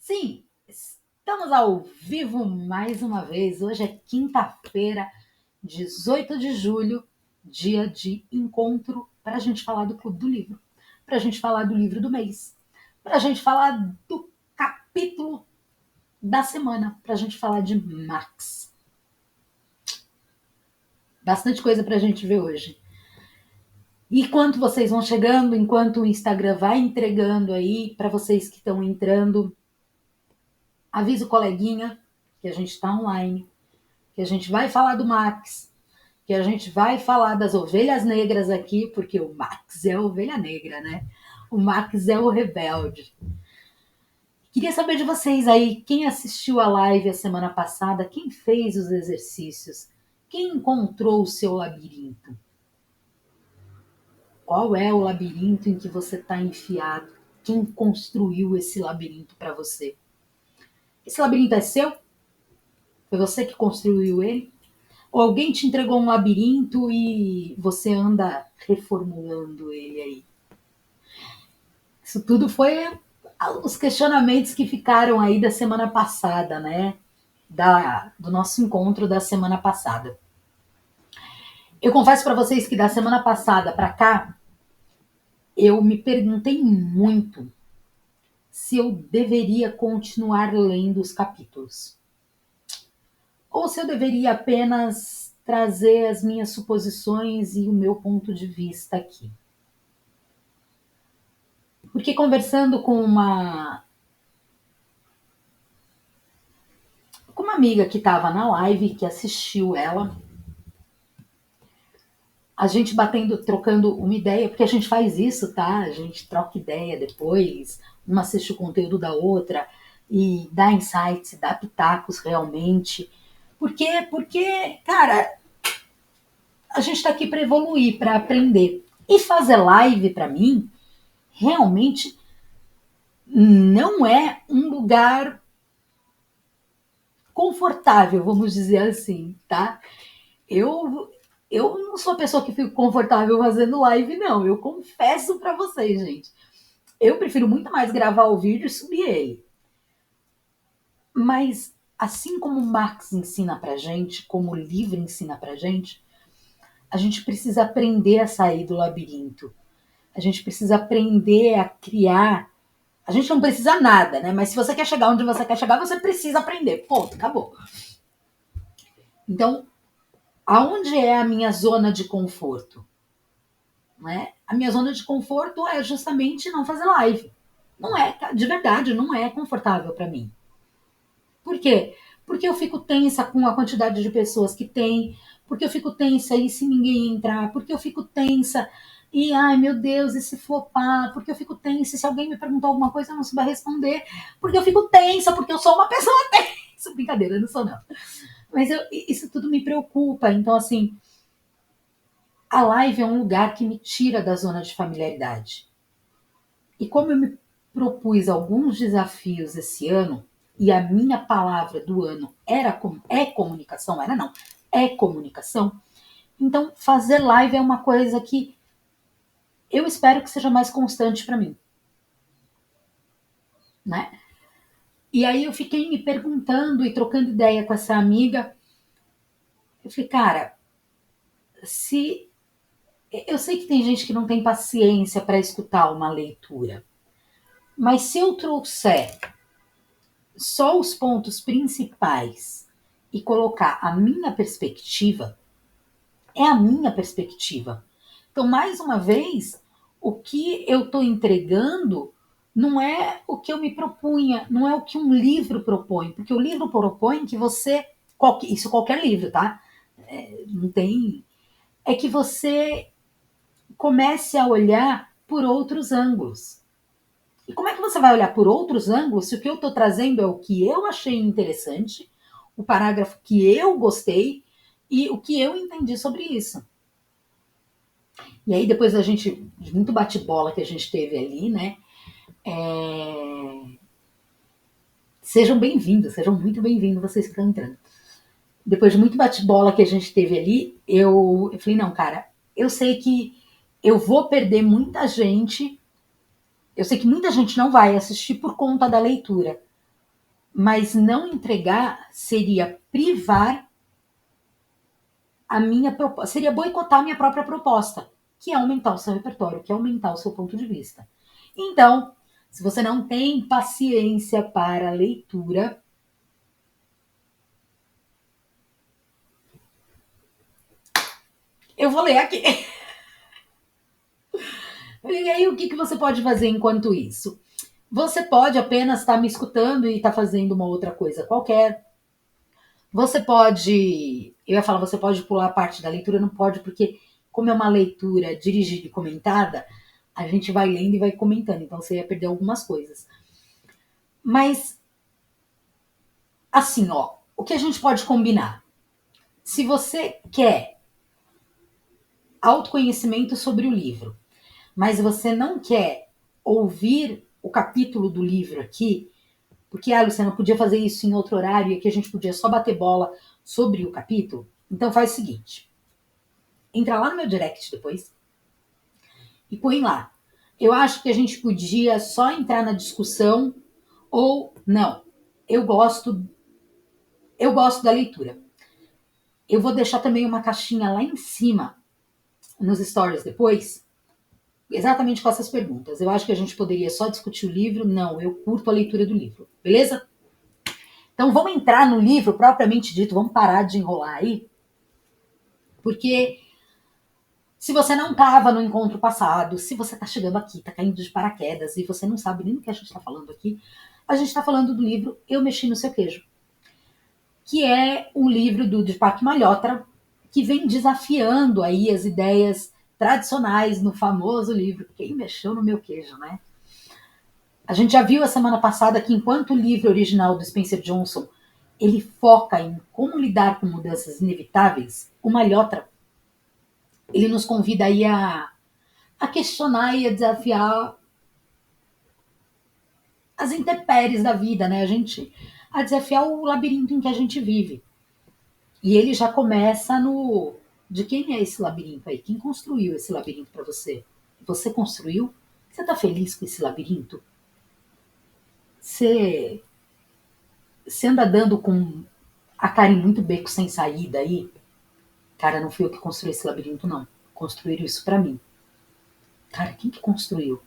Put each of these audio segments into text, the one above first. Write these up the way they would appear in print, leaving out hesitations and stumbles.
Sim, estamos ao vivo mais uma vez. Hoje é quinta-feira, 18 de julho, dia de encontro para a gente falar do Clube do Livro, para a gente falar do livro do mês, para a gente falar do capítulo da semana, para a gente falar de Max. Bastante coisa para a gente ver hoje. E enquanto vocês vão chegando, enquanto o Instagram vai entregando aí para vocês que estão entrando, avisa o coleguinha que a gente está online, que a gente vai falar do Max, que a gente vai falar das ovelhas negras aqui, porque o Max é a ovelha negra, né? O Max é o rebelde. Queria saber de vocês aí, quem assistiu a live a semana passada, quem fez os exercícios, quem encontrou o seu labirinto? Qual é o labirinto em que você está enfiado? Quem construiu esse labirinto para você? Esse labirinto é seu? Foi você que construiu ele? Ou alguém te entregou um labirinto e você anda reformulando ele aí? Isso tudo foi os questionamentos que ficaram aí da semana passada, né? Do nosso encontro da semana passada. Eu confesso para vocês que da semana passada para cá, eu me perguntei muito se eu deveria continuar lendo os capítulos. Ou se eu deveria apenas trazer as minhas suposições e o meu ponto de vista aqui. Porque conversando com uma amiga que estava na live, que assistiu ela, a gente trocando uma ideia, porque a gente faz isso, tá? A gente troca ideia depois, uma assiste o conteúdo da outra e dá insights, dá pitacos realmente. Por quê? Porque, cara, a gente tá aqui para evoluir, para aprender. E fazer live, para mim, realmente não é um lugar confortável, vamos dizer assim, tá? Eu não sou a pessoa que fico confortável fazendo live, não. Eu confesso para vocês, gente. Eu prefiro muito mais gravar o vídeo e subir ele. Mas, assim como o Marx ensina pra gente, como o livro ensina pra gente, a gente precisa aprender a sair do labirinto. A gente precisa aprender a criar. A gente não precisa nada, né? Mas se você quer chegar onde você quer chegar, você precisa aprender. Ponto, acabou. Então, aonde é a minha zona de conforto? Né? A minha zona de conforto é justamente não fazer live. Não é, de verdade, não é confortável para mim. Por quê? Porque eu fico tensa com a quantidade de pessoas que tem, porque eu fico tensa e se ninguém entrar, porque eu fico tensa e, ai meu Deus, e se flopar, porque eu fico tensa e se alguém me perguntar alguma coisa eu não souber responder, porque eu fico tensa, porque eu sou uma pessoa tensa. Brincadeira, eu não sou não. Mas isso tudo me preocupa, então assim, a live é um lugar que me tira da zona de familiaridade. E como eu me propus alguns desafios esse ano, e a minha palavra do ano é comunicação, é comunicação, então fazer live é uma coisa que eu espero que seja mais constante para mim. Né? E aí eu fiquei me perguntando e trocando ideia com essa amiga. Eu falei, cara, se eu sei que tem gente que não tem paciência para escutar uma leitura, mas se eu trouxer só os pontos principais e colocar a minha perspectiva, é a minha perspectiva. Então, mais uma vez, o que eu estou entregando não é o que eu me propunha, não é o que um livro propõe, porque o livro propõe que você, isso qualquer livro, tá? Não tem. É que você comece a olhar por outros ângulos. E como é que você vai olhar por outros ângulos se o que eu estou trazendo é o que eu achei interessante, o parágrafo que eu gostei e o que eu entendi sobre isso? E aí, depois de muito bate-bola que a gente teve ali, né? Sejam bem-vindos, sejam muito bem-vindos vocês que estão entrando. Depois de muito bate-bola que a gente teve ali, eu falei, não, cara, eu sei que eu vou perder muita gente. Eu sei que muita gente não vai assistir por conta da leitura. Mas não entregar seria privar a minha proposta, seria boicotar a minha própria proposta, que é aumentar o seu repertório, que é aumentar o seu ponto de vista. Então, se você não tem paciência para a leitura, eu vou ler aqui. E aí, o que você pode fazer enquanto isso? Você pode apenas estar me escutando e estar fazendo uma outra coisa qualquer. Você pode. Eu ia falar, você pode pular a parte da leitura, não pode, porque, como é uma leitura dirigida e comentada, a gente vai lendo e vai comentando, então você ia perder algumas coisas. Mas, assim, ó, o que a gente pode combinar? Se você quer autoconhecimento sobre o livro, mas você não quer ouvir o capítulo do livro aqui, porque, Luciana, podia fazer isso em outro horário e aqui a gente podia só bater bola sobre o capítulo, então faz o seguinte, entra lá no meu direct depois e põe lá. Eu acho que a gente podia só entrar na discussão ou não. Eu gosto da leitura. Eu vou deixar também uma caixinha lá em cima nos stories depois, exatamente com essas perguntas. Eu acho que a gente poderia só discutir o livro. Não, eu curto a leitura do livro. Beleza? Então vamos entrar no livro propriamente dito, vamos parar de enrolar aí, porque se você não estava no encontro passado, se você está chegando aqui, está caindo de paraquedas e você não sabe nem do que a gente está falando aqui, a gente está falando do livro Eu Mexi no Seu Queijo, que é um livro do Deepak Malhotra, que vem desafiando aí as ideias tradicionais no famoso livro Quem Mexeu no Meu Queijo, né? A gente já viu a semana passada que enquanto o livro original do Spencer Johnson ele foca em como lidar com mudanças inevitáveis, o Malhotra ele nos convida aí a questionar e a desafiar as intempéries da vida, né? A desafiar o labirinto em que a gente vive. E ele já começa no de quem é esse labirinto aí? Quem construiu esse labirinto para você? Você construiu? Você tá feliz com esse labirinto? Você, você anda dando com a cara em muito beco sem saída aí? Cara, não fui eu que construí esse labirinto, não. Construíram isso para mim. Cara, quem que construiu?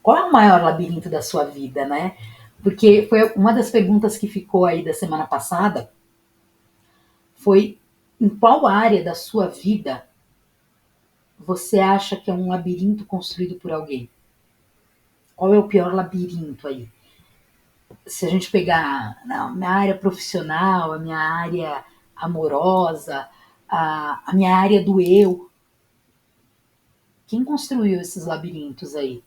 Qual é o maior labirinto da sua vida, né? Porque foi uma das perguntas que ficou aí da semana passada, foi em qual área da sua vida você acha que é um labirinto construído por alguém? Qual é o pior labirinto aí? Se a gente pegar não, minha área profissional, a minha área amorosa, a minha área do eu, quem construiu esses labirintos aí?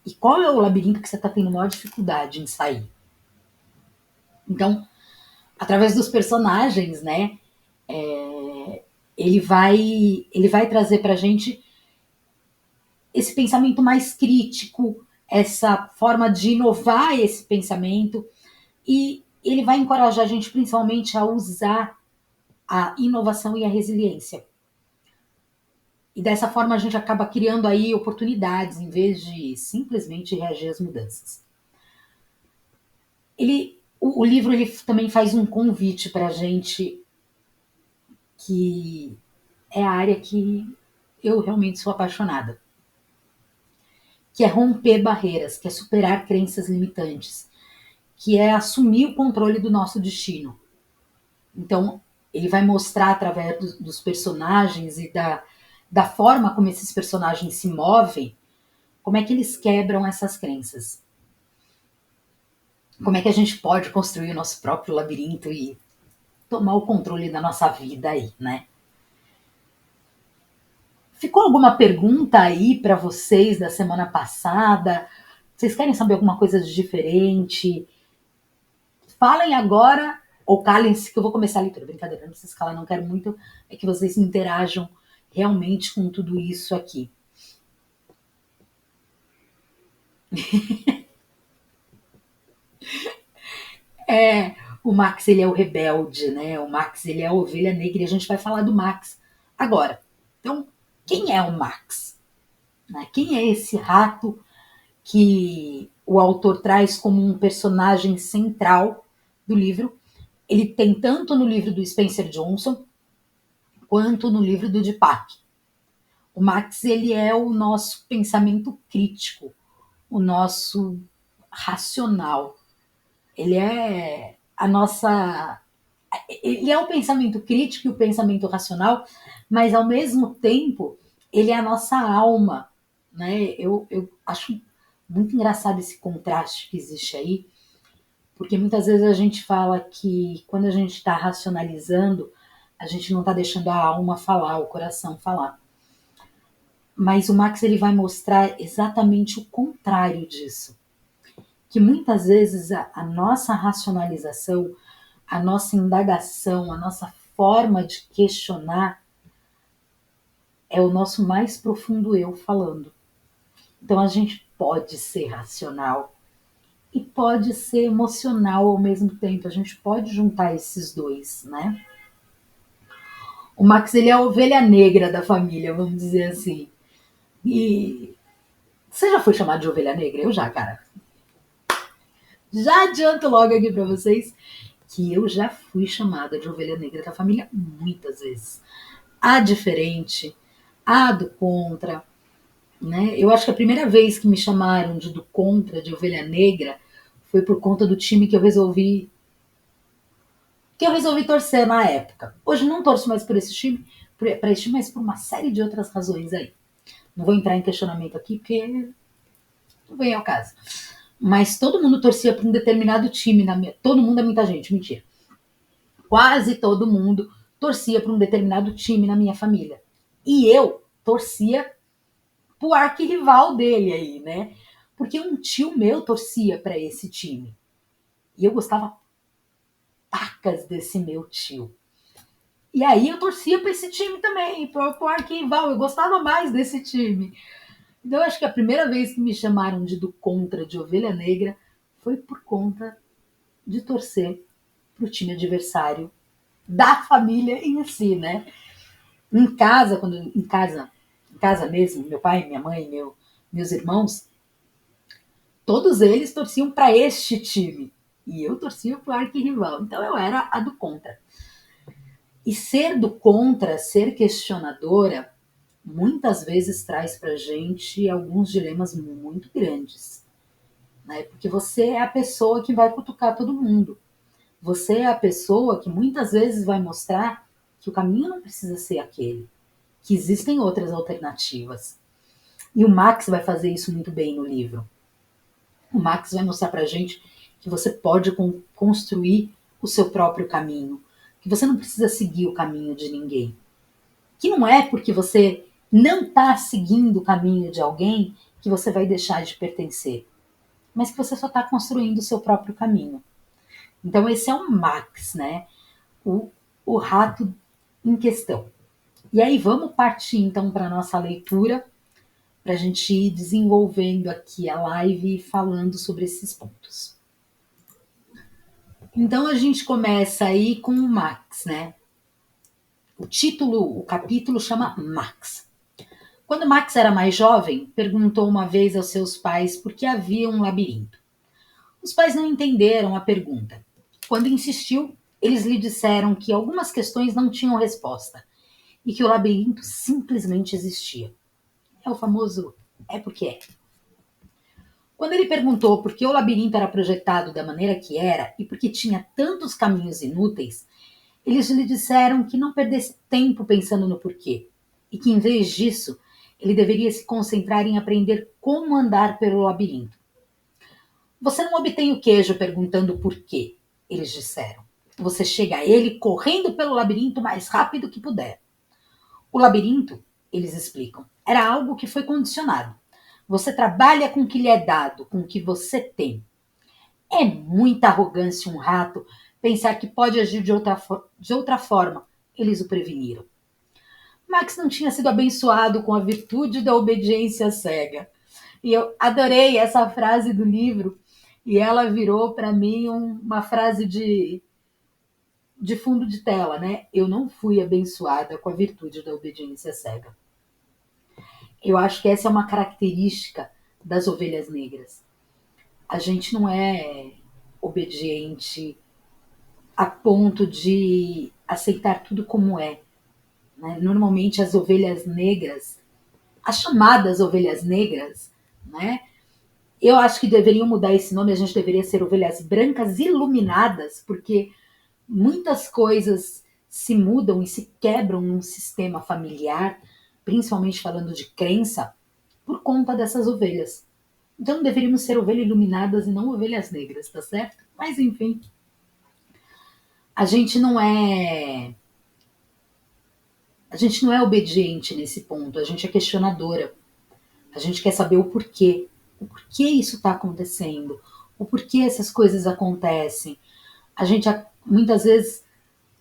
E qual é o labirinto que você está tendo maior dificuldade em sair? Então, através dos personagens, né, ele vai trazer para a gente esse pensamento mais crítico, essa forma de inovar esse pensamento, e ele vai encorajar a gente principalmente a usar a inovação e a resiliência. E dessa forma a gente acaba criando aí oportunidades em vez de simplesmente reagir às mudanças. O livro ele também faz um convite para a gente que é a área que eu realmente sou apaixonada, que é romper barreiras, que é superar crenças limitantes, que é assumir o controle do nosso destino. Então, ele vai mostrar através dos personagens e da forma como esses personagens se movem, como é que eles quebram essas crenças. Como é que a gente pode construir o nosso próprio labirinto e tomar o controle da nossa vida aí, né? Ficou alguma pergunta aí para vocês da semana passada? Vocês querem saber alguma coisa de diferente? Falem agora ou calem-se que eu vou começar a leitura. Brincadeira, não precisa calar, não quero muito é que vocês interajam realmente com tudo isso aqui. O Max, ele é o rebelde, né? O Max, ele é a ovelha negra e a gente vai falar do Max agora. Então, quem é o Max? Né? Quem é esse rato que o autor traz como um personagem central do livro. Ele tem tanto no livro do Spencer Johnson quanto no livro do Deepak. O Max, ele é o nosso pensamento crítico, o nosso racional. Ele é a nossa... Ele é o pensamento crítico e o pensamento racional, mas ao mesmo tempo ele é a nossa alma, né? Eu acho muito engraçado esse contraste que existe aí, porque muitas vezes a gente fala que quando a gente está racionalizando, a gente não está deixando a alma falar, o coração falar. Mas o Max, ele vai mostrar exatamente o contrário disso. Que muitas vezes a nossa racionalização, a nossa indagação, a nossa forma de questionar é o nosso mais profundo eu falando. Então a gente pode ser racional e pode ser emocional ao mesmo tempo. A gente pode juntar esses dois, né? O Max, ele é a ovelha negra da família, vamos dizer assim. E você já foi chamado de ovelha negra? Eu já, cara. Já adianto logo aqui para vocês que eu já fui chamada de ovelha negra da família muitas vezes. A diferente, a do contra, né? Eu acho que a primeira vez que me chamaram de do contra, de ovelha negra, foi por conta do time que eu resolvi torcer na época. Hoje não torço mais por esse time, para esse time, mas por uma série de outras razões aí. Não vou entrar em questionamento aqui porque não vem ao caso. Mas todo mundo torcia para um determinado time, todo mundo é muita gente, mentira. Quase todo mundo torcia para um determinado time na minha família. E eu torcia pro arquirrival dele aí, né? Porque um tio meu torcia para esse time. E eu gostava pacas desse meu tio. E aí eu torcia para esse time também, pro arquirrival. Eu gostava mais desse time. Então eu acho que a primeira vez que me chamaram de do contra, de ovelha negra, foi por conta de torcer pro time adversário da família em si, né? Em casa mesmo, meu pai, minha mãe, meus irmãos, todos eles torciam para este time. E eu torcia para o arquirrival. Então eu era a do contra. E ser do contra, ser questionadora, muitas vezes traz para gente alguns dilemas muito grandes. Né? Porque você é a pessoa que vai cutucar todo mundo. Você é a pessoa que muitas vezes vai mostrar que o caminho não precisa ser aquele, que existem outras alternativas. E o Max vai fazer isso muito bem no livro. O Max vai mostrar pra gente que você pode construir o seu próprio caminho, que você não precisa seguir o caminho de ninguém. Que não é porque você não está seguindo o caminho de alguém que você vai deixar de pertencer, mas que você só está construindo o seu próprio caminho. Então esse é o Max, né? O rato em questão. E aí vamos partir então para a nossa leitura, para a gente ir desenvolvendo aqui a live falando sobre esses pontos. Então a gente começa aí com o Max, né? O capítulo chama Max. Quando Max era mais jovem, perguntou uma vez aos seus pais por que havia um labirinto. Os pais não entenderam a pergunta. Quando insistiu, eles lhe disseram que algumas questões não tinham resposta e que o labirinto simplesmente existia. É o famoso é porque é. Quando ele perguntou por que o labirinto era projetado da maneira que era e por que tinha tantos caminhos inúteis, eles lhe disseram que não perdesse tempo pensando no porquê e que, em vez disso, ele deveria se concentrar em aprender como andar pelo labirinto. Você não obtém o queijo perguntando por quê, eles disseram. Você chega a ele correndo pelo labirinto o mais rápido que puder. O labirinto, eles explicam, era algo que foi condicionado. Você trabalha com o que lhe é dado, com o que você tem. É muita arrogância um rato pensar que pode agir de outra forma. Eles o preveniram. Max não tinha sido abençoado com a virtude da obediência cega. E eu adorei essa frase do livro, e ela virou para mim uma frase de fundo de tela, né? Eu não fui abençoada com a virtude da obediência cega. Eu acho que essa é uma característica das ovelhas negras. a gente não é obediente a ponto de aceitar tudo como é, né? Normalmente as ovelhas negras, as chamadas ovelhas negras, né? Eu acho que deveriam mudar esse nome, a gente deveria ser ovelhas brancas iluminadas, porque muitas coisas se mudam e se quebram num sistema familiar, principalmente falando de crença, por conta dessas ovelhas. Então deveríamos ser ovelhas iluminadas e não ovelhas negras, tá certo? Mas enfim, a gente não é a gente não é obediente nesse ponto, a gente é questionadora. A gente quer saber o porquê isso está acontecendo, o porquê essas coisas acontecem. A gente muitas vezes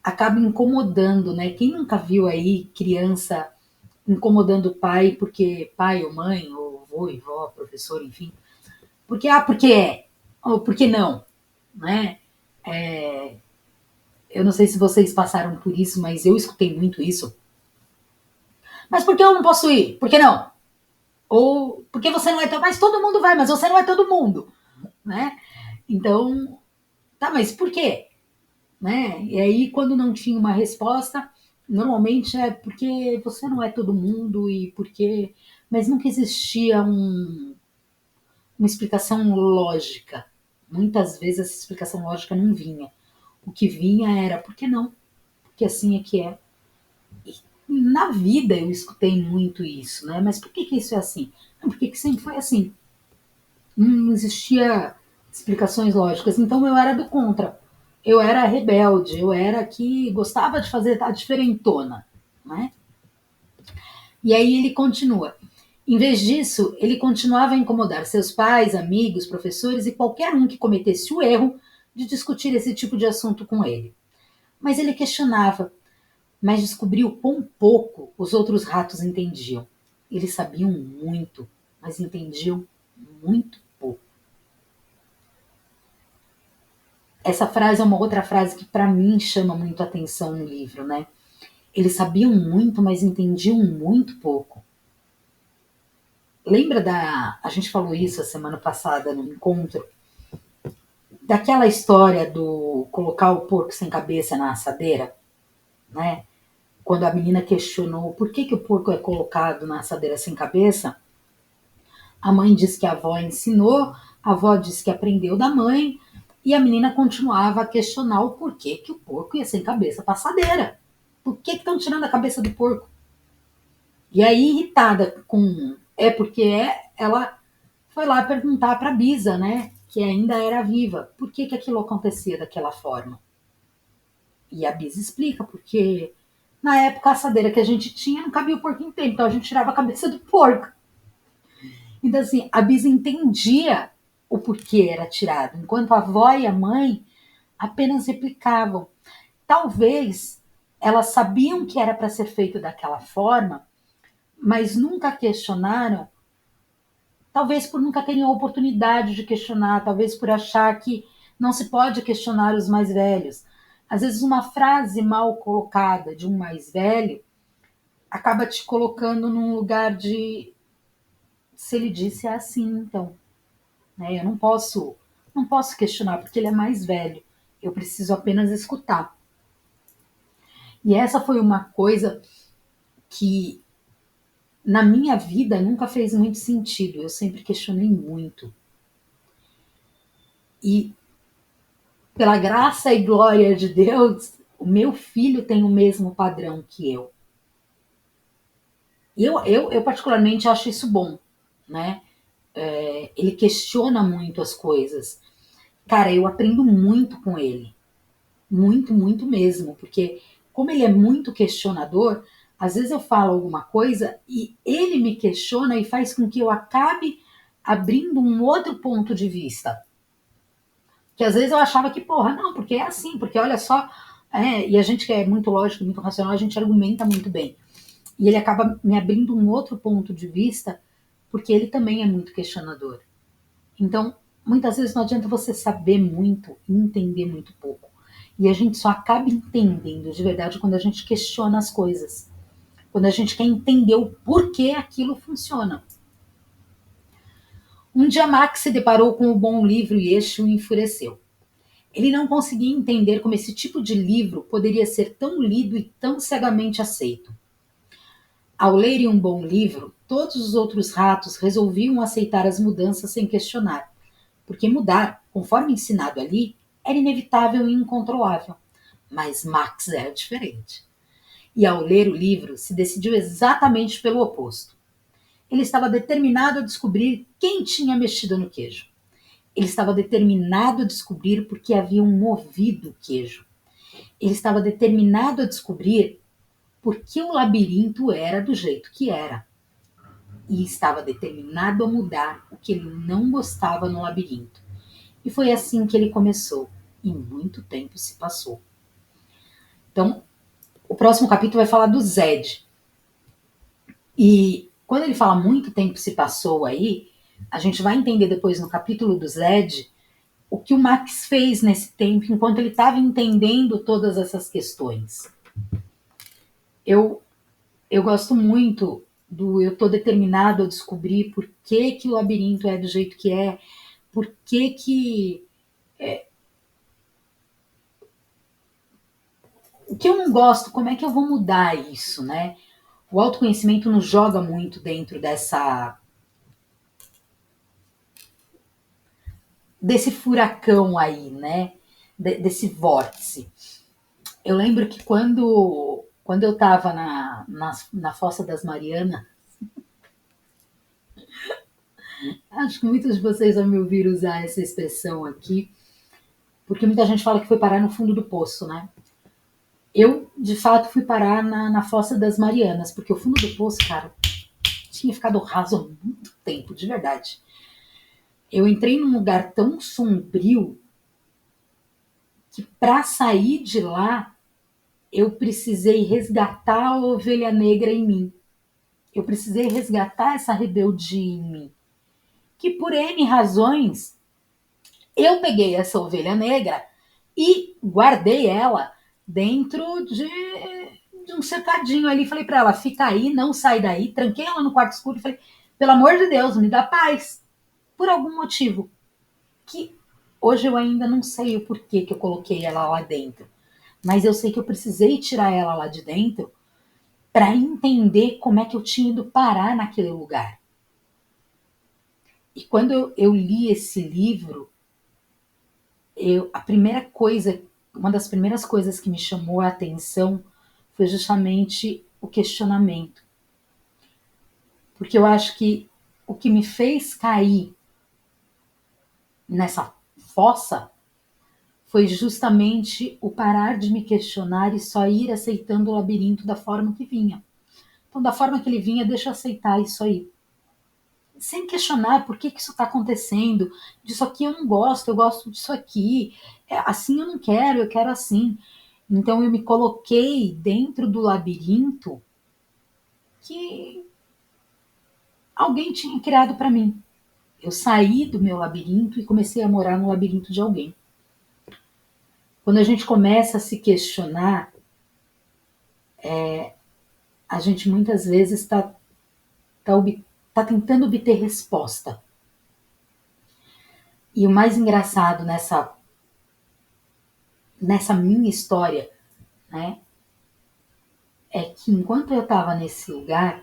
acaba incomodando, né? Quem nunca viu aí criança incomodando o pai porque pai ou mãe ou avô e vó, professor, enfim, porque é ou porque não, né? É, eu não sei se vocês passaram por isso, mas eu escutei muito isso. Mas por que eu não posso ir? Por que não? Ou porque você não é tão. Mas todo mundo vai, mas você não é todo mundo, né? Então, tá, mas por quê? Né? E aí, quando não tinha uma resposta, normalmente é porque você não é todo mundo e porque. Mas nunca existia uma explicação lógica. Muitas vezes essa explicação lógica não vinha. O que vinha era por que não? Porque assim é que é. E na vida eu escutei muito isso, né? Mas por que isso é assim? Porque que sempre foi assim. Não existia explicações lógicas. Então eu era do contra. Eu era rebelde, eu era que gostava de fazer a diferentona, né? E aí ele continua. Em vez disso, ele continuava a incomodar seus pais, amigos, professores e qualquer um que cometesse o erro de discutir esse tipo de assunto com ele. Mas ele questionava, mas descobriu quão pouco os outros ratos entendiam. Eles sabiam muito, mas entendiam muito pouco. Essa frase é uma outra frase que para mim chama muito a atenção no livro, né? Eles sabiam muito, mas entendiam muito pouco. Lembra a gente falou isso a semana passada no encontro, daquela história do colocar o porco sem cabeça na assadeira, né? Quando a menina questionou por que o porco é colocado na assadeira sem cabeça, a mãe disse que a avó ensinou, a avó disse que aprendeu da mãe, e a menina continuava a questionar o porquê que o porco ia sem cabeça para a assadeira. Por que estão tirando a cabeça do porco? E aí, irritada com porque ela foi lá perguntar para a Bisa, né, que ainda era viva, por que aquilo acontecia daquela forma. E a Bisa explica, porque na época a assadeira que a gente tinha não cabia o porco inteiro, então a gente tirava a cabeça do porco. Então, assim, a Bisa entendia o porquê era tirado, enquanto a avó e a mãe apenas replicavam. Talvez elas sabiam que era para ser feito daquela forma, mas nunca questionaram, talvez por nunca terem a oportunidade de questionar, talvez por achar que não se pode questionar os mais velhos. Às vezes, uma frase mal colocada de um mais velho acaba te colocando num lugar de se ele disse é assim, então, né? Eu não posso questionar porque ele é mais velho. Eu preciso apenas escutar. E essa foi uma coisa que na minha vida nunca fez muito sentido. Eu sempre questionei muito. E pela graça e glória de Deus, o meu filho tem o mesmo padrão que eu. E eu particularmente acho isso bom, né? Ele questiona muito as coisas. Cara, eu aprendo muito com ele. Muito, muito mesmo. Porque como ele é muito questionador, às vezes eu falo alguma coisa e ele me questiona e faz com que eu acabe abrindo um outro ponto de vista. Que às vezes eu achava que, porra, não, porque é assim, porque olha só. E a gente que é muito lógico, muito racional, a gente argumenta muito bem. E ele acaba me abrindo um outro ponto de vista, porque ele também é muito questionador. Então, muitas vezes não adianta você saber muito e entender muito pouco. E a gente só acaba entendendo de verdade quando a gente questiona as coisas. Quando a gente quer entender o porquê aquilo funciona. Um dia Max se deparou com o bom livro e este o enfureceu. Ele não conseguia entender como esse tipo de livro poderia ser tão lido e tão cegamente aceito. Ao lerem um bom livro, todos os outros ratos resolviam aceitar as mudanças sem questionar, porque mudar, conforme ensinado ali, era inevitável e incontrolável. Mas Max era diferente. E ao ler o livro, se decidiu exatamente pelo oposto. Ele estava determinado a descobrir quem tinha mexido no queijo. Ele estava determinado a descobrir por que haviam movido o queijo. Ele estava determinado a descobrir por que o labirinto era do jeito que era. E estava determinado a mudar o que ele não gostava no labirinto. E foi assim que ele começou. E muito tempo se passou. Então, o próximo capítulo vai falar do Zed. E quando ele fala muito tempo se passou aí, a gente vai entender depois no capítulo do Zed o que o Max fez nesse tempo enquanto ele estava entendendo todas essas questões. Eu, eu gosto muito do eu tô determinado a descobrir por que o labirinto é do jeito que é, por que o que eu não gosto, como é que eu vou mudar isso, né? O autoconhecimento nos joga muito dentro desse furacão aí, né? Desse vórtice. Eu lembro que quando eu estava na Fossa das Marianas, acho que muitos de vocês vão me ouvir usar essa expressão aqui, porque muita gente fala que foi parar no fundo do poço, né? Eu, de fato, fui parar na Fossa das Marianas, porque o fundo do poço, cara, tinha ficado raso há muito tempo, de verdade. Eu entrei num lugar tão sombrio que para sair de lá, eu precisei resgatar a ovelha negra em mim. Eu precisei resgatar essa rebeldia em mim. Que por N razões, eu peguei essa ovelha negra e guardei ela dentro de um cercadinho ali. Falei para ela, fica aí, não sai daí. Tranquei ela no quarto escuro e falei, pelo amor de Deus, me dá paz. Por algum motivo. Que hoje eu ainda não sei o porquê que eu coloquei ela lá dentro. Mas eu sei que eu precisei tirar ela lá de dentro para entender como é que eu tinha ido parar naquele lugar. E quando eu li esse livro, a primeira coisa, uma das primeiras coisas que me chamou a atenção foi justamente o questionamento. Porque eu acho que o que me fez cair nessa fossa foi justamente o parar de me questionar e só ir aceitando o labirinto da forma que vinha. Então, da forma que ele vinha, deixa eu aceitar isso aí. Sem questionar por que isso está acontecendo. Disso aqui eu não gosto, eu gosto disso aqui. Assim eu não quero, eu quero assim. Então eu me coloquei dentro do labirinto que alguém tinha criado para mim. Eu saí do meu labirinto e comecei a morar no labirinto de alguém. Quando a gente começa a se questionar, a gente muitas vezes tá tentando obter resposta. E o mais engraçado nessa minha história, né, é que enquanto eu estava nesse lugar,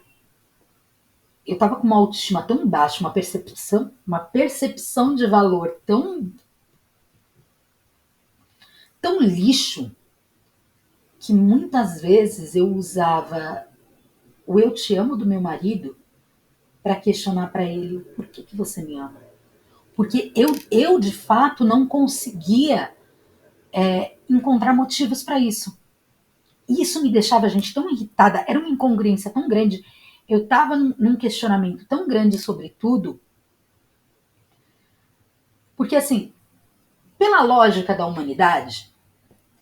eu estava com uma autoestima tão baixa, uma percepção de valor tão lixo, que muitas vezes eu usava o eu te amo do meu marido para questionar para ele por que você me ama. Porque eu de fato não conseguia encontrar motivos para isso. E isso me deixava a gente tão irritada, era uma incongruência tão grande. Eu estava num questionamento tão grande sobre tudo, porque assim, pela lógica da humanidade,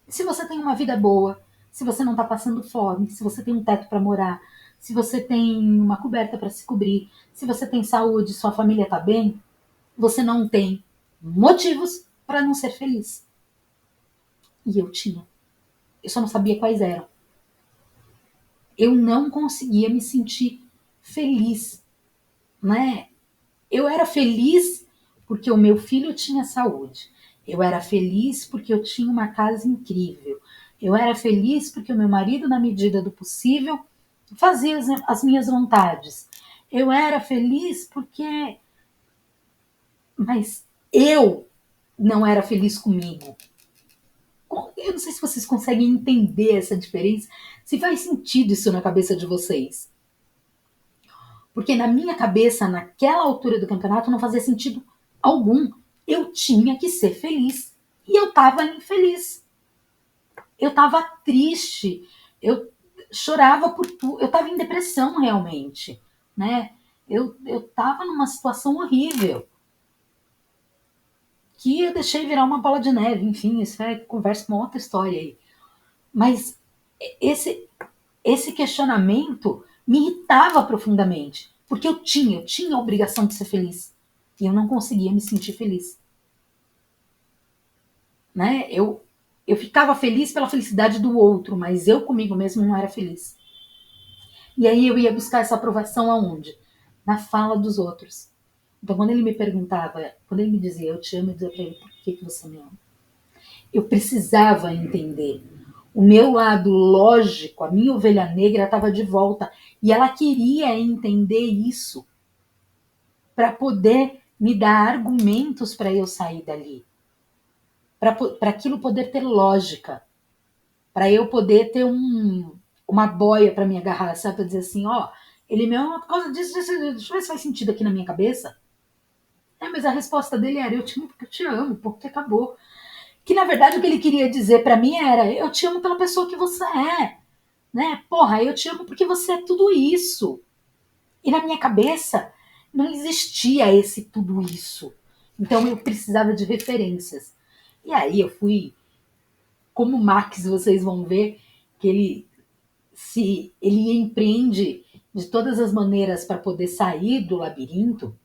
se você tem uma vida boa, se você não está passando fome, se você tem um teto para morar, se você tem uma coberta para se cobrir, se você tem saúde, sua família está bem, você não tem motivos para não ser feliz. E eu tinha. Eu só não sabia quais eram. Eu não conseguia me sentir feliz, né? Eu era feliz porque o meu filho tinha saúde. Eu era feliz porque eu tinha uma casa incrível. Eu era feliz porque o meu marido, na medida do possível, fazia as minhas vontades. Eu era feliz porque. Mas eu não era feliz comigo. Eu não sei se vocês conseguem entender essa diferença, se faz sentido isso na cabeça de vocês. Porque na minha cabeça, naquela altura do campeonato, não fazia sentido algum. Eu tinha que ser feliz. E eu estava infeliz. Eu estava triste. Eu chorava por tudo. Eu estava em depressão realmente. Né? Eu estava numa situação horrível. Que eu deixei virar uma bola de neve. Enfim, isso é conversa com uma outra história aí. Mas esse questionamento me irritava profundamente, porque eu tinha a obrigação de ser feliz e eu não conseguia me sentir feliz, né? Eu ficava feliz pela felicidade do outro, mas eu comigo mesmo não era feliz. E aí eu ia buscar essa aprovação aonde? Na fala dos outros. Então quando ele me perguntava, quando ele me dizia eu te amo, eu dizia para ele por que você me ama? Eu precisava entender. O meu lado lógico, a minha ovelha negra estava de volta e ela queria entender isso para poder me dar argumentos para eu sair dali, para aquilo poder ter lógica, para eu poder ter uma boia para me agarrar, sabe? Para dizer assim, ó, ele me ama por causa disso, deixa eu ver se faz sentido aqui na minha cabeça. Mas a resposta dele era, eu te amo porque eu te amo, porque acabou. Que na verdade o que ele queria dizer para mim era, eu te amo pela pessoa que você é, né? Porra, eu te amo porque você é tudo isso. E na minha cabeça não existia esse tudo isso. Então eu precisava de referências. E aí eu fui, como Marx, vocês vão ver que ele empreende de todas as maneiras para poder sair do labirinto.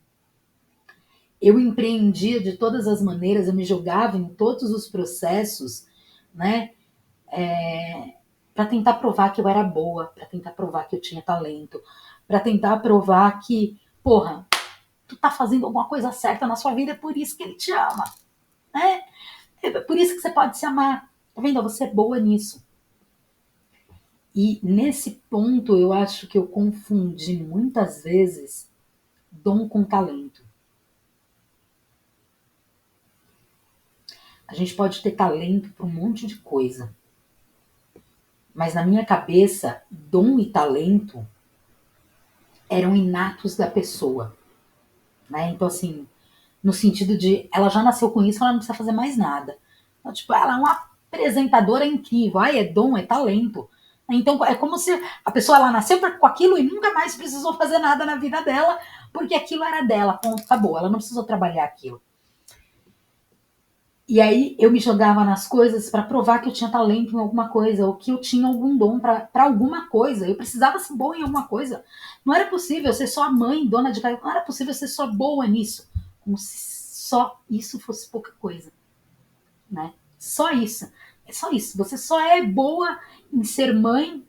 Eu empreendia de todas as maneiras, eu me jogava em todos os processos, né? Para tentar provar que eu era boa, para tentar provar que eu tinha talento, para tentar provar que, porra, tu tá fazendo alguma coisa certa na sua vida, é por isso que ele te ama, né? É por isso que você pode se amar. Tá vendo? Você é boa nisso. E nesse ponto eu acho que eu confundi muitas vezes dom com talento. A gente pode ter talento para um monte de coisa, mas na minha cabeça, dom e talento eram inatos da pessoa, né? Então assim, no sentido de ela já nasceu com isso, ela não precisa fazer mais nada. Então, tipo, ela é uma apresentadora incrível, ai, é dom, é talento. Então é como se a pessoa ela nasceu com aquilo e nunca mais precisou fazer nada na vida dela, porque aquilo era dela, ponto, acabou. Ela não precisou trabalhar aquilo. E aí eu me jogava nas coisas para provar que eu tinha talento em alguma coisa, ou que eu tinha algum dom para alguma coisa. Eu precisava ser boa em alguma coisa. Não era possível ser só a mãe, dona de casa. Não era possível ser só boa nisso. Como se só isso fosse pouca coisa, né? Só isso. É só isso. Você só é boa em ser mãe,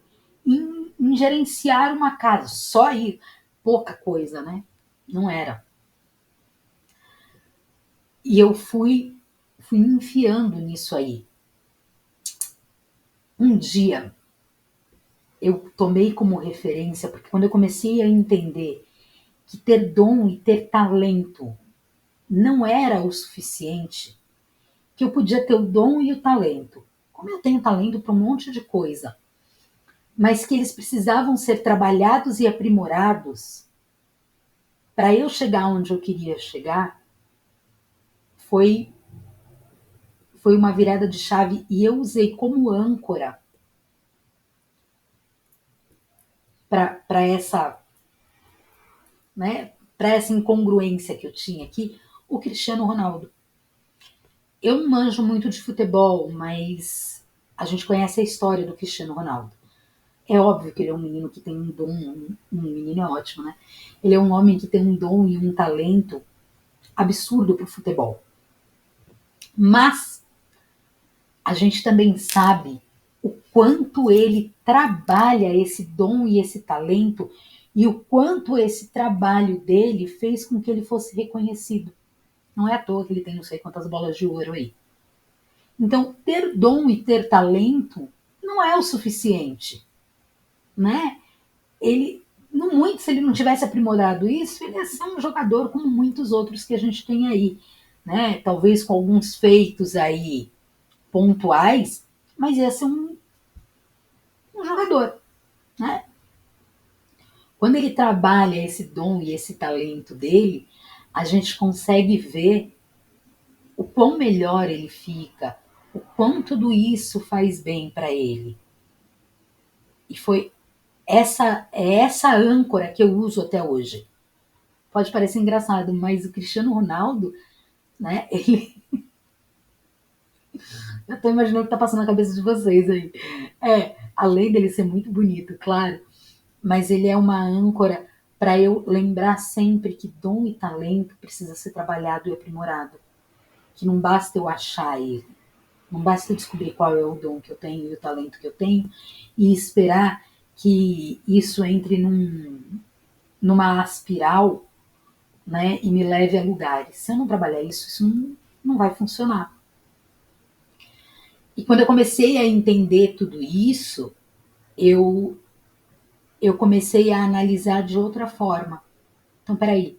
em gerenciar uma casa. Só isso. Pouca coisa, né? Não era. E eu fui enfiando nisso aí. Um dia eu tomei como referência, porque quando eu comecei a entender que ter dom e ter talento não era o suficiente, que eu podia ter o dom e o talento. Como eu tenho talento para um monte de coisa, mas que eles precisavam ser trabalhados e aprimorados para eu chegar onde eu queria chegar, foi foi uma virada de chave e eu usei como âncora para essa, né, para essa incongruência que eu tinha aqui, o Cristiano Ronaldo. Eu não manjo muito de futebol, mas a gente conhece a história do Cristiano Ronaldo. É óbvio que ele é um menino que tem um dom, um menino é ótimo, né? Ele é um homem que tem um dom e um talento absurdo para o futebol. Mas a gente também sabe o quanto ele trabalha esse dom e esse talento e o quanto esse trabalho dele fez com que ele fosse reconhecido. Não é à toa que ele tem não sei quantas bolas de ouro aí. Então, ter dom e ter talento não é o suficiente, né? Ele, no muito, se ele não tivesse aprimorado isso, ele ia ser um jogador como muitos outros que a gente tem aí, né? Talvez com alguns feitos aí pontuais, mas ia ser um jogador, né? Quando ele trabalha esse dom e esse talento dele, a gente consegue ver o quão melhor ele fica, o quão tudo isso faz bem para ele. E foi essa âncora que eu uso até hoje. Pode parecer engraçado, mas o Cristiano Ronaldo, né? Eu tô imaginando o que tá passando na cabeça de vocês aí. Além dele ser muito bonito, claro, mas ele é uma âncora para eu lembrar sempre que dom e talento precisa ser trabalhado e aprimorado. Que não basta eu achar ele, não basta eu descobrir qual é o dom que eu tenho e o talento que eu tenho e esperar que isso entre numa espiral, né, e me leve a lugares. Se eu não trabalhar isso, isso não vai funcionar. E quando eu comecei a entender tudo isso, eu, eu comecei a analisar de outra forma. Então, peraí,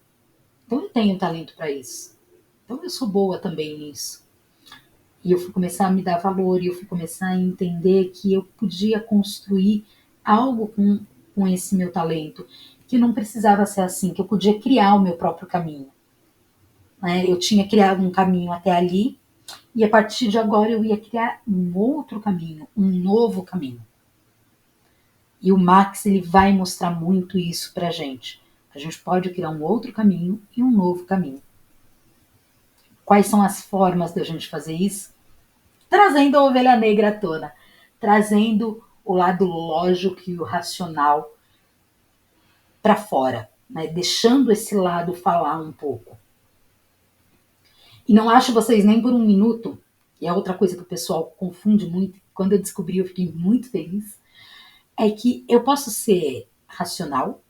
então eu tenho talento para isso. Então eu sou boa também nisso. E eu fui começar a me dar valor, e eu fui começar a entender que eu podia construir algo com esse meu talento, que não precisava ser assim, que eu podia criar o meu próprio caminho. Né? Eu tinha criado um caminho até ali, e a partir de agora eu ia criar um outro caminho, um novo caminho. E o Max ele vai mostrar muito isso pra gente. A gente pode criar um outro caminho e um novo caminho. Quais são as formas da gente fazer isso? Trazendo a ovelha negra à tona, trazendo o lado lógico e o racional para fora, né? Deixando esse lado falar um pouco. E não acho vocês nem por um minuto, e é outra coisa que o pessoal confunde muito, quando eu descobri eu fiquei muito feliz, é que eu posso ser racional,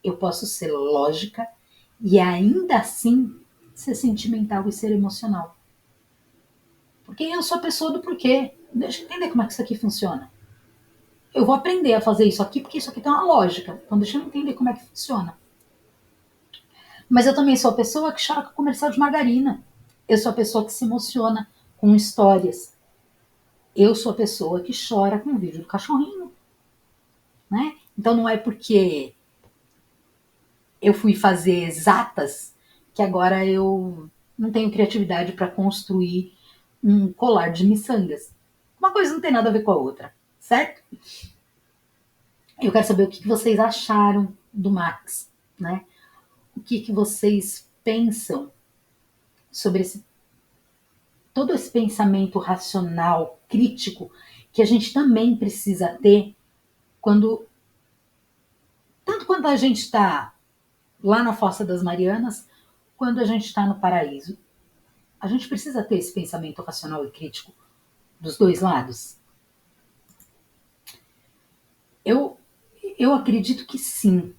eu posso ser lógica e ainda assim ser sentimental e ser emocional. Porque eu sou a pessoa do porquê. Deixa eu entender como é que isso aqui funciona. Eu vou aprender a fazer isso aqui porque isso aqui tem uma lógica. Então deixa eu entender como é que funciona. Mas eu também sou a pessoa que chora com comercial de margarina. Eu sou a pessoa que se emociona com histórias. Eu sou a pessoa que chora com o vídeo do cachorrinho. Né? Então não é porque eu fui fazer exatas que agora eu não tenho criatividade para construir um colar de miçangas. Uma coisa não tem nada a ver com a outra, certo? Eu quero saber o que vocês acharam do Max, né? O que vocês pensam sobre todo esse pensamento racional, crítico, que a gente também precisa ter tanto quando a gente está lá na Fossa das Marianas, quando a gente está no paraíso. A gente precisa ter esse pensamento racional e crítico dos dois lados? Eu, eu acredito que sim.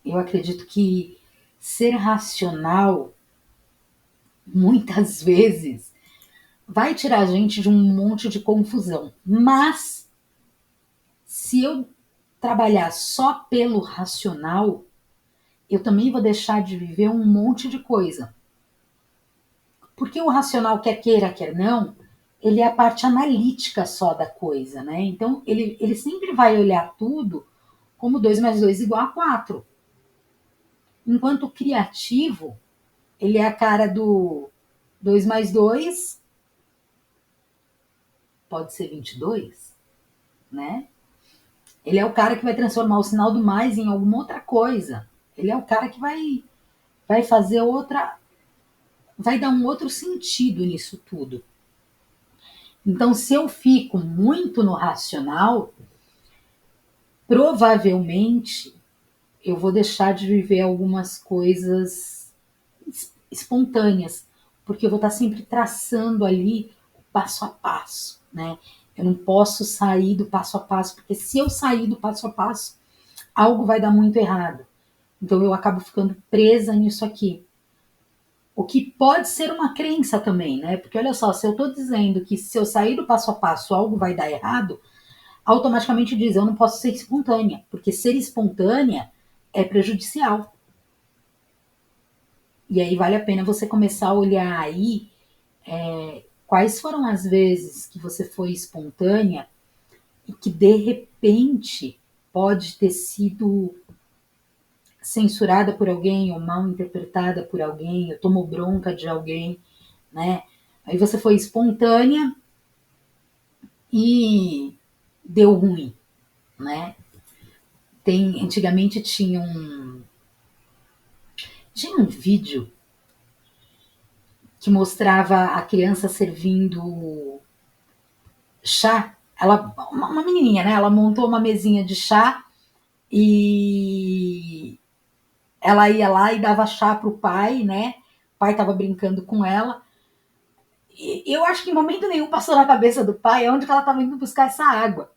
Eu acredito que ser racional, muitas vezes, vai tirar a gente de um monte de confusão. Mas, se eu trabalhar só pelo racional, eu também vou deixar de viver um monte de coisa. Porque o racional, quer queira, quer não, ele é a parte analítica só da coisa, né? Então, ele sempre vai olhar tudo como 2 mais 2 igual a 4. Enquanto o criativo, ele é a cara do 2 mais 2 pode ser 22, né? Ele é o cara que vai transformar o sinal do mais em alguma outra coisa. Ele é o cara que vai fazer outra, vai dar um outro sentido nisso tudo. Então, se eu fico muito no racional, provavelmente eu vou deixar de viver algumas coisas espontâneas, porque eu vou estar sempre traçando ali o passo a passo, né? Eu não posso sair do passo a passo, porque se eu sair do passo a passo, algo vai dar muito errado. Então eu acabo ficando presa nisso aqui. O que pode ser uma crença também, né? Porque olha só, se eu estou dizendo que se eu sair do passo a passo algo vai dar errado, automaticamente diz eu não posso ser espontânea, porque ser espontânea é prejudicial. E aí vale a pena você começar a olhar aí quais foram as vezes que você foi espontânea e que de repente pode ter sido censurada por alguém ou mal interpretada por alguém, ou tomou bronca de alguém, né? Aí você foi espontânea e deu ruim, né? Antigamente tinha um vídeo que mostrava a criança servindo chá. Uma menininha, né? Ela montou uma mesinha de chá e ela ia lá e dava chá pro pai, né? O pai tava brincando com ela. E eu acho que em momento nenhum passou na cabeça do pai onde que ela tava indo buscar essa água.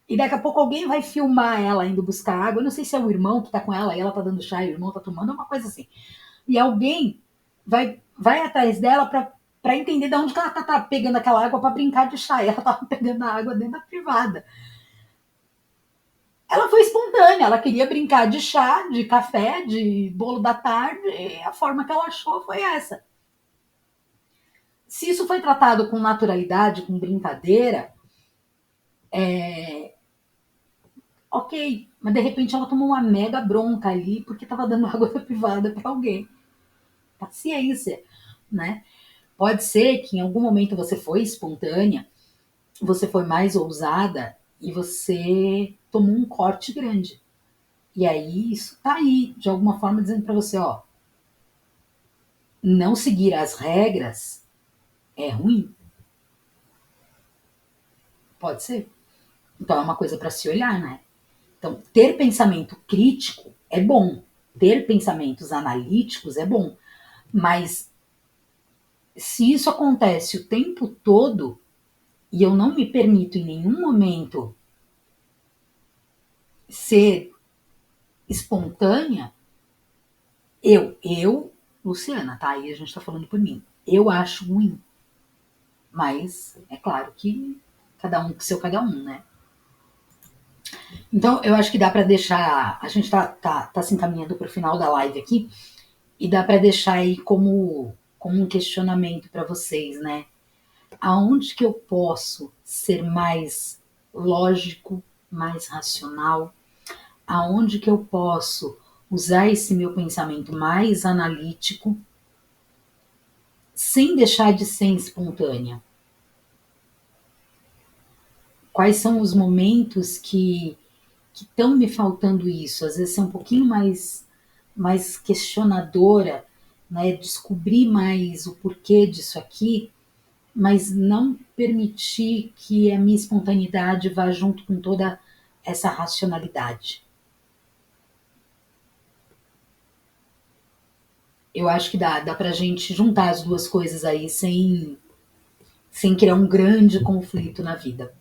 E daqui a pouco alguém vai filmar ela indo buscar água. Eu não sei se é o irmão que tá com ela e ela tá dando chá e o irmão tá tomando, uma coisa assim. E alguém vai atrás dela para entender de onde que ela tá pegando aquela água para brincar de chá. E ela tava pegando a água dentro da privada. Ela foi espontânea, ela queria brincar de chá, de café, de bolo da tarde, e a forma que ela achou foi essa. Se isso foi tratado com naturalidade, com brincadeira, ok. Mas de repente ela tomou uma mega bronca ali porque estava dando água da privada para alguém. Paciência, né? Pode ser que em algum momento você foi espontânea, você foi mais ousada e você tomou um corte grande. E aí isso tá aí, de alguma forma, dizendo para você, ó, não seguir as regras é ruim. Pode ser. Então é uma coisa para se olhar, né? Então, ter pensamento crítico é bom. Ter pensamentos analíticos é bom. Mas se isso acontece o tempo todo e eu não me permito em nenhum momento ser espontânea, Luciana, tá? Aí a gente tá falando por mim. Eu acho ruim. Mas é claro que cada um com seu cada um, né? Então eu acho que dá para deixar. A gente tá se encaminhando pro final da live aqui. E dá para deixar aí como um questionamento para vocês, né? Aonde que eu posso ser mais lógico, mais racional? Aonde que eu posso usar esse meu pensamento mais analítico sem deixar de ser espontânea? Quais são os momentos que estão me faltando isso? Às vezes ser um pouquinho mais questionadora, né? Descobrir mais o porquê disso aqui, mas não permitir que a minha espontaneidade vá junto com toda essa racionalidade. Eu acho que dá pra gente juntar as duas coisas aí sem criar um grande conflito na vida.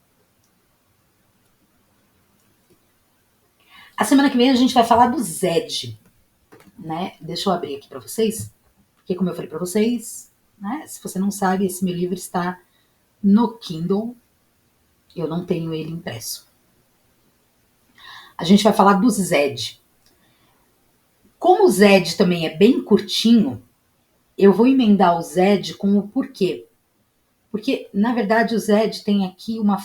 A semana que vem a gente vai falar do Zed, né? Deixa eu abrir aqui para vocês, porque como eu falei para vocês, né? Se você não sabe, esse meu livro está no Kindle, eu não tenho ele impresso. A gente vai falar do Zed. Como o Zed também é bem curtinho, eu vou emendar o Zed com o porquê. Porque, na verdade, o Zed tem aqui uma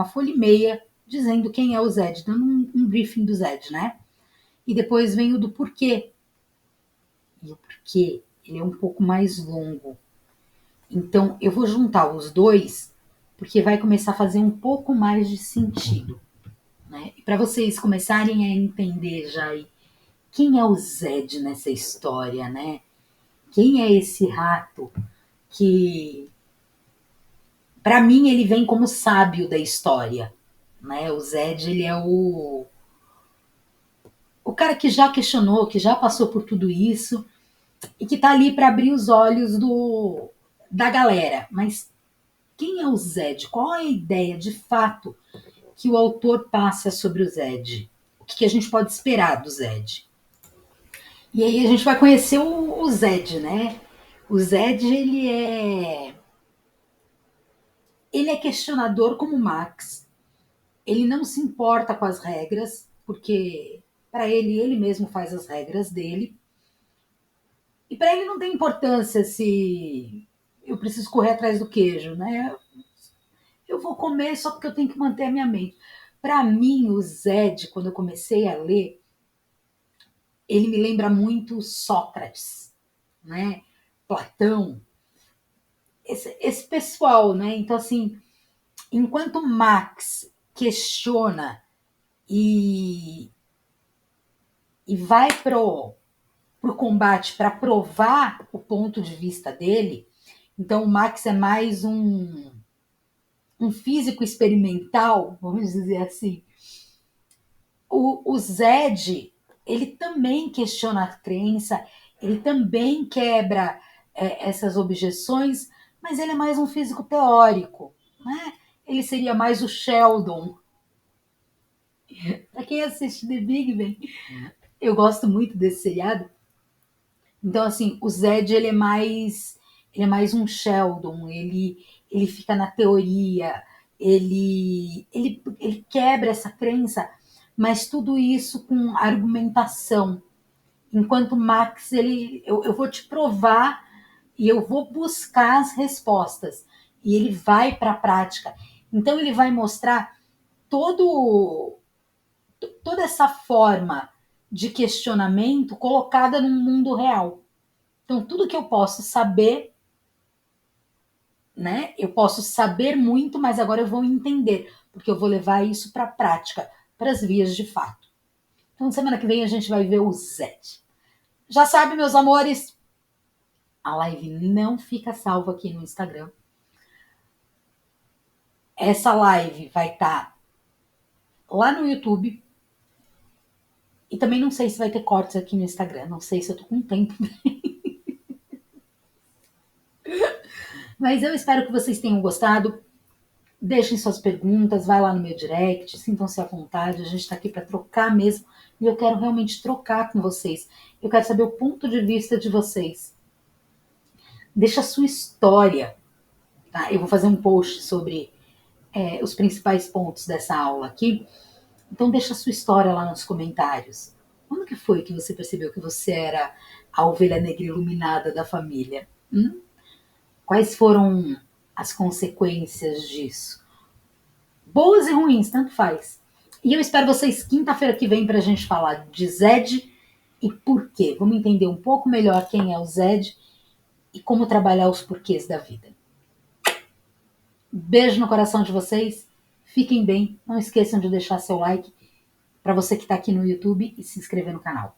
folha e meia dizendo quem é o Zed, dando um briefing do Zed, né? E depois vem o do porquê. E o porquê, ele é um pouco mais longo. Então, eu vou juntar os dois, porque vai começar a fazer um pouco mais de sentido. Né? E para vocês começarem a entender já aí quem é o Zed nessa história, né? Quem é esse rato que, para mim, ele vem como sábio da história, né? O Zed, ele é o cara que já questionou, que já passou por tudo isso e que tá ali para abrir os olhos da galera. Mas quem é o Zed? Qual é a ideia de fato que o autor passa sobre o Zed? o que a gente pode esperar do Zed. E aí a gente vai conhecer o Zed, né? O Zed, ele é questionador como o Max. Ele não se importa com as regras, porque para ele mesmo faz as regras dele. E para ele não tem importância se eu preciso correr atrás do queijo, né? Eu vou comer só porque eu tenho que manter a minha mente. Para mim, o Zed, quando eu comecei a ler, ele me lembra muito Sócrates, né? Platão, esse pessoal, né? Então, assim, enquanto Max questiona e, e vai pro combate para provar o ponto de vista dele, então o Max é mais um físico experimental, vamos dizer assim. O Zed, ele também questiona a crença, ele também quebra essas objeções, mas ele é mais um físico teórico, né? Ele seria mais o Sheldon. Para quem assiste The Big Bang, eu gosto muito desse seriado. Então, assim, o Zed, ele é mais um Sheldon, ele fica na teoria, ele quebra essa crença, mas tudo isso com argumentação. Enquanto Max, eu vou te provar e eu vou buscar as respostas. E ele vai para a prática. Então, ele vai mostrar todo, toda essa forma de questionamento colocada no mundo real. Então, tudo que eu posso saber, né? Eu posso saber muito, mas agora eu vou entender, porque eu vou levar isso para a prática, para as vias de fato. Então, semana que vem a gente vai ver o Zed. Já sabe, meus amores, a live não fica salva aqui no Instagram. Essa live vai estar lá no YouTube. E também não sei se vai ter cortes aqui no Instagram. Não sei se eu tô com tempo. Mas eu espero que vocês tenham gostado. Deixem suas perguntas, vai lá no meu direct, sintam-se à vontade, a gente está aqui para trocar mesmo, e eu quero realmente trocar com vocês. Eu quero saber o ponto de vista de vocês. Deixa a sua história, tá? Eu vou fazer um post sobre os principais pontos dessa aula aqui, então deixa a sua história lá nos comentários. Quando que foi que você percebeu que você era a ovelha negra iluminada da família? Quais foram as consequências disso? Boas e ruins, tanto faz. E eu espero vocês quinta-feira que vem para a gente falar de Zed e por quê. Vamos entender um pouco melhor quem é o Zed e como trabalhar os porquês da vida. Beijo no coração de vocês. Fiquem bem. Não esqueçam de deixar seu like para você que está aqui no YouTube e se inscrever no canal.